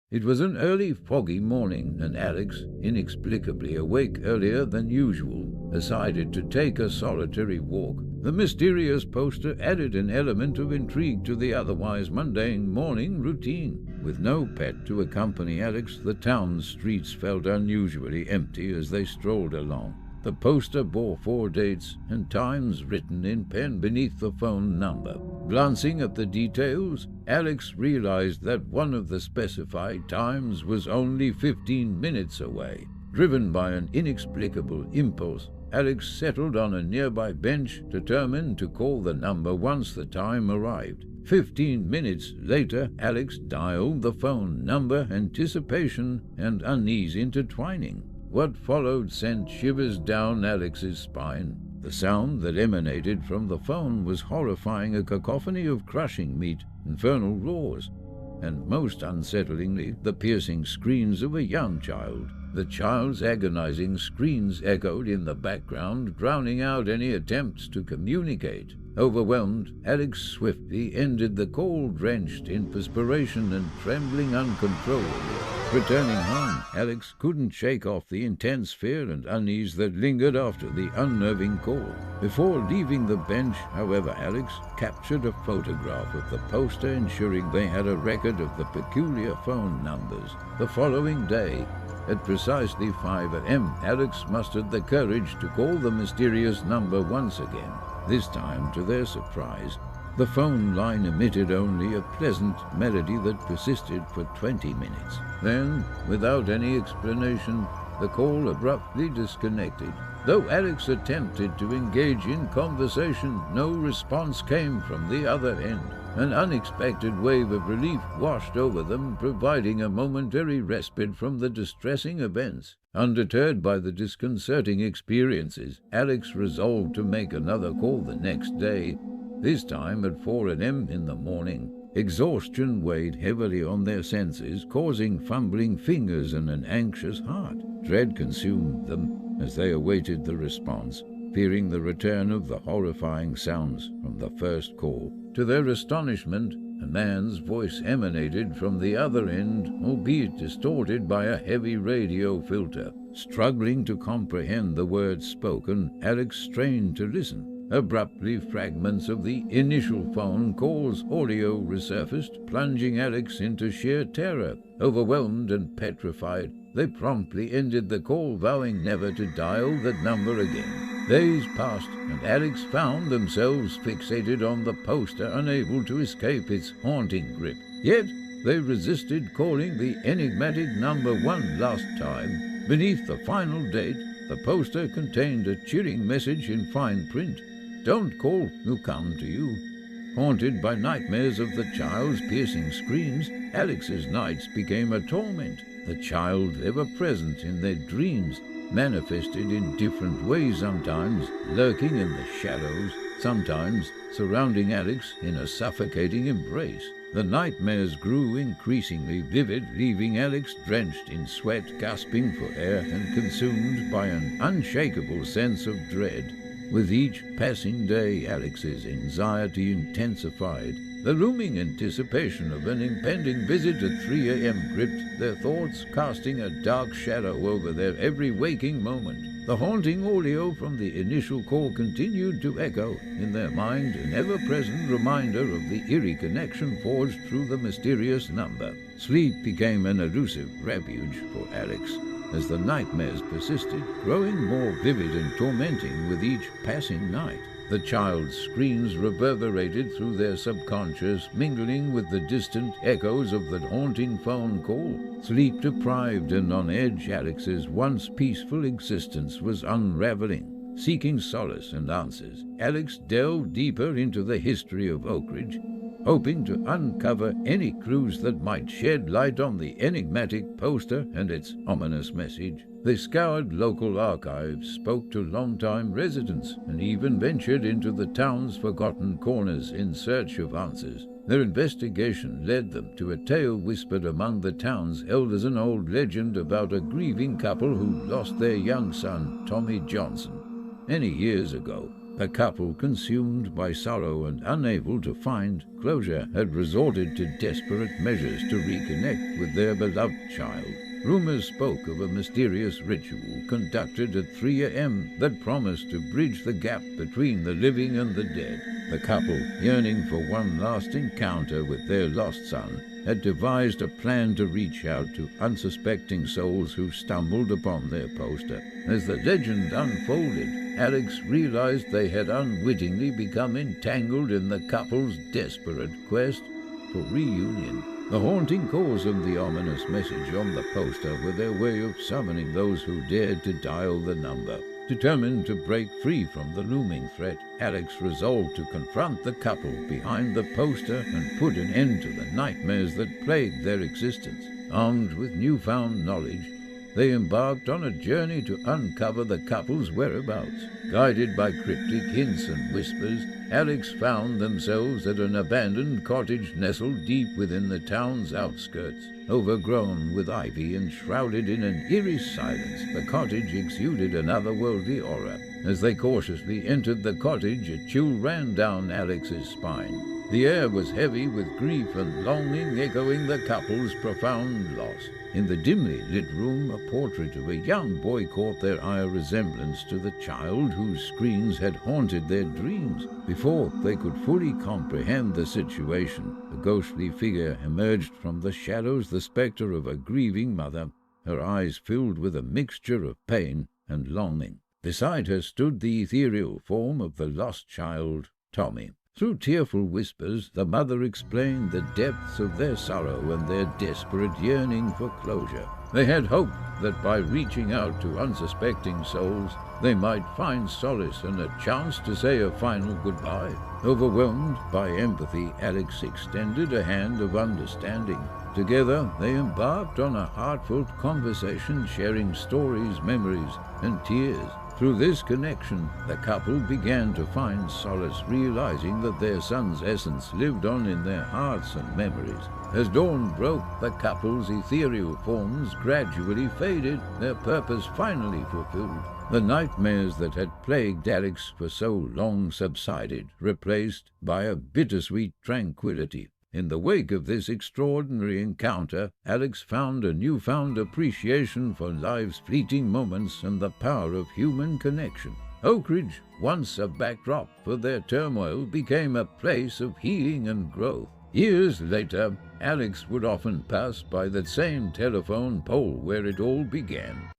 It was an early, foggy morning, and Alex, inexplicably awake earlier than usual, decided to take a solitary walk. The mysterious poster added an element of intrigue to the otherwise mundane morning routine. With no pet to accompany Alex, the town's streets felt unusually empty as they strolled along. The poster bore 4 dates and times written in pen beneath the phone number. Glancing at the details, Alex realized that one of the specified times was only 15 minutes away. Driven by an inexplicable impulse, Alex settled on a nearby bench, determined to call the number once the time arrived. 15 minutes later, Alex dialed the phone number, anticipation and unease intertwining. What followed sent shivers down Alex's spine. The sound that emanated from the phone was horrifying, a cacophony of crushing meat, infernal roars, and most unsettlingly, the piercing screams of a young child. The child's agonizing screams echoed in the background, drowning out any attempts to communicate. Overwhelmed, Alex swiftly ended the call, drenched in perspiration and trembling uncontrollably. Returning home, Alex couldn't shake off the intense fear and unease that lingered after the unnerving call. Before leaving the bench, however, Alex captured a photograph of the poster, ensuring they had a record of the peculiar phone numbers. The following day, at precisely 5 a.m., Alex mustered the courage to call the mysterious number once again. This time, to their surprise, the phone line emitted only a pleasant melody that persisted for 20 minutes. Then, without any explanation, the call abruptly disconnected. Though Alex attempted to engage in conversation, no response came from the other end. An unexpected wave of relief washed over them, providing a momentary respite from the distressing events. Undeterred by the disconcerting experiences, Alex resolved to make another call the next day, this time at 4 a.m. in the morning. Exhaustion weighed heavily on their senses, causing fumbling fingers and an anxious heart. Dread consumed them as they awaited the response, fearing the return of the horrifying sounds from the first call. To their astonishment, a man's voice emanated from the other end, albeit distorted by a heavy radio filter. Struggling to comprehend the words spoken, Alex strained to listen. Abruptly, fragments of the initial phone call's audio resurfaced, plunging Alex into sheer terror. Overwhelmed and petrified, they promptly ended the call, vowing never to dial that number again. Days passed, and Alex found themselves fixated on the poster, unable to escape its haunting grip. Yet, they resisted calling the enigmatic number one last time. Beneath the final date, the poster contained a chilling message in fine print. "Don't call, who come to you." Haunted by nightmares of the child's piercing screams, Alex's nights became a torment. The child, ever present in their dreams, manifested in different ways, sometimes lurking in the shadows, sometimes surrounding Alex in a suffocating embrace. The nightmares grew increasingly vivid, leaving Alex drenched in sweat, gasping for air, and consumed by an unshakable sense of dread. With each passing day, Alex's anxiety intensified. The looming anticipation of an impending visit at 3 a.m. gripped their thoughts, casting a dark shadow over their every waking moment. The haunting audio from the initial call continued to echo in their mind, an ever-present reminder of the eerie connection forged through the mysterious number. Sleep became an elusive refuge for Alex, as the nightmares persisted, growing more vivid and tormenting with each passing night. The child's screams reverberated through their subconscious, mingling with the distant echoes of the haunting phone call. Sleep-deprived and on edge, Alex's once peaceful existence was unraveling. Seeking solace and answers, Alex delved deeper into the history of Oak Ridge, hoping to uncover any clues that might shed light on the enigmatic poster and its ominous message. They scoured local archives, spoke to longtime residents, and even ventured into the town's forgotten corners in search of answers. Their investigation led them to a tale whispered among the town's elders, an old legend about a grieving couple who lost their young son, Tommy Johnson, many years ago. The couple, consumed by sorrow and unable to find closure, had resorted to desperate measures to reconnect with their beloved child. Rumors spoke of a mysterious ritual conducted at 3 a.m. that promised to bridge the gap between the living and the dead. The couple, yearning for one last encounter with their lost son, had devised a plan to reach out to unsuspecting souls who stumbled upon their poster. As the legend unfolded, Alex realized they had unwittingly become entangled in the couple's desperate quest for reunion. The haunting cause of the ominous message on the poster were their way of summoning those who dared to dial the number. Determined to break free from the looming threat, Alex resolved to confront the couple behind the poster and put an end to the nightmares that plagued their existence. Armed with newfound knowledge, they embarked on a journey to uncover the couple's whereabouts. Guided by cryptic hints and whispers, Alex found themselves at an abandoned cottage nestled deep within the town's outskirts. Overgrown with ivy and shrouded in an eerie silence, the cottage exuded an otherworldly aura. As they cautiously entered the cottage, a chill ran down Alex's spine. The air was heavy with grief and longing, echoing the couple's profound loss. In the dimly lit room, a portrait of a young boy caught their eye, a resemblance to the child whose screams had haunted their dreams. Before they could fully comprehend the situation, a ghostly figure emerged from the shadows, the spectre of a grieving mother, her eyes filled with a mixture of pain and longing. Beside her stood the ethereal form of the lost child, Tommy. Through tearful whispers, the mother explained the depths of their sorrow and their desperate yearning for closure. They had hoped that by reaching out to unsuspecting souls, they might find solace and a chance to say a final goodbye. Overwhelmed by empathy, Alex extended a hand of understanding. Together, they embarked on a heartfelt conversation, sharing stories, memories, and tears. Through this connection, the couple began to find solace, realizing that their son's essence lived on in their hearts and memories. As dawn broke, the couple's ethereal forms gradually faded, their purpose finally fulfilled. The nightmares that had plagued Alex for so long subsided, replaced by a bittersweet tranquility. In the wake of this extraordinary encounter, Alex found a newfound appreciation for life's fleeting moments and the power of human connection. Oak Ridge, once a backdrop for their turmoil, became a place of healing and growth. Years later, Alex would often pass by that same telephone pole where it all began.